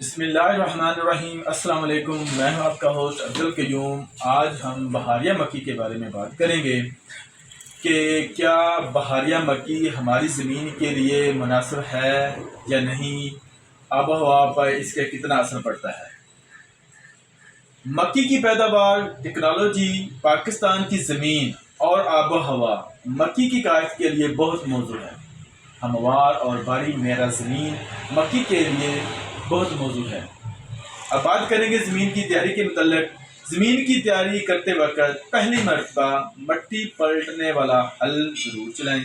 بسم اللہ الرحمن الرحیم۔ السلام علیکم، میں ہوں آپ کا ہوسٹ عبدالقیوم۔ آج ہم بہاریہ مکی کے بارے میں بات کریں گے کہ کیا بہاریہ مکی ہماری زمین کے لیے مناسب ہے یا نہیں، آب و ہوا پر اس کے کتنا اثر پڑتا ہے۔ مکی کی پیداوار، ٹیکنالوجی، پاکستان کی زمین اور آب و ہوا مکی کی کاشت کے لیے بہت موزوں ہے۔ ہموار اور باری میرا زمین مکی کے لیے بہت موزوں ہے۔ اب بات کریں گے زمین کی تیاری کے متعلق۔ زمین کی تیاری کرتے وقت پہلی مرتبہ مٹی پلٹنے والا ہل ضرور چلائیں۔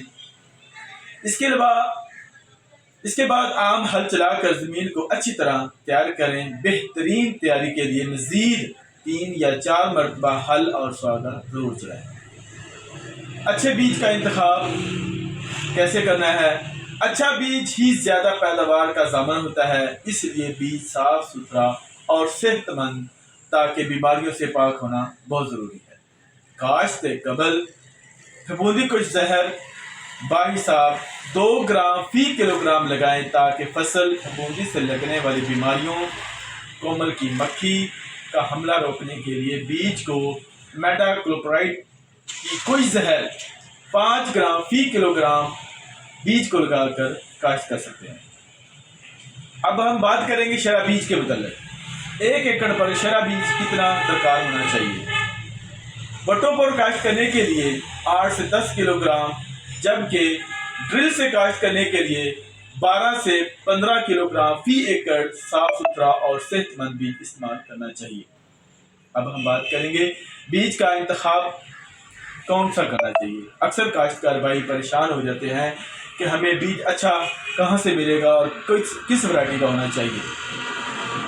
اس کے بعد عام ہل چلا کر زمین کو اچھی طرح تیار کریں۔ بہترین تیاری کے لیے مزید 3 یا 4 مرتبہ ہل اور سواگا ضرور چلائیں۔ اچھے بیج کا انتخاب کیسے کرنا ہے؟ اچھا بیج ہی زیادہ پیداوار کا ضامن ہوتا ہے، اس لیے بیج صاف ستھرا اور صحت مند تاکہ بیماریوں سے پاک ہونا بہت ضروری ہے۔ کاشت سے قبل پھپھوندی کش زہر باحساب 2 گرام فی کلوگرام لگائیں تاکہ فصل پھپھوندی سے لگنے والی بیماریوں کومل کی مکھی کا حملہ روکنے کے لیے بیج کو میٹا کلوپرائڈ کی کش زہر 5 گرام فی کلوگرام بیج کو لگا کر کاشت کر سکتے ہیں۔ اب ہم بات کریں گے شرح بیج کے متعلق۔ 1 ایکڑ پر شرح بیج کتنا درکار ہونا چاہیے؟ بٹوں پر کاشت کرنے کے لیے 8 سے 10 کلوگرام، جبکہ ڈرل سے کاشت کرنے کے لیے 12 سے 15 کلوگرام فی ایکڑ صاف ستھرا اور صحت مند بیج استعمال کرنا چاہیے۔ اب ہم بات کریں گے بیج کا انتخاب کون سا کرنا چاہیے۔ اکثر کاشتکار بھائی پریشان ہو جاتے ہیں کہ ہمیں بیج اچھا کہاں سے ملے گا اور کس ورائٹی کا ہونا چاہیے۔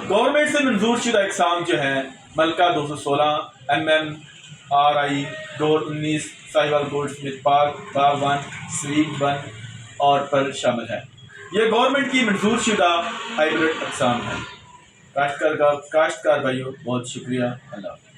گورنمنٹ سے منظور شدہ اقسام جو ہیں ملکہ 216 RI gold 19 Sahiwal gold Smith پاک باغ 1 سویٹ 1 اور پر شامل ہے۔ یہ گورنمنٹ کی منظور شدہ ہائیبرڈ اقسام ہیں۔ کاشتکار بھائیوں بہت شکریہ۔ اللہ حافظ۔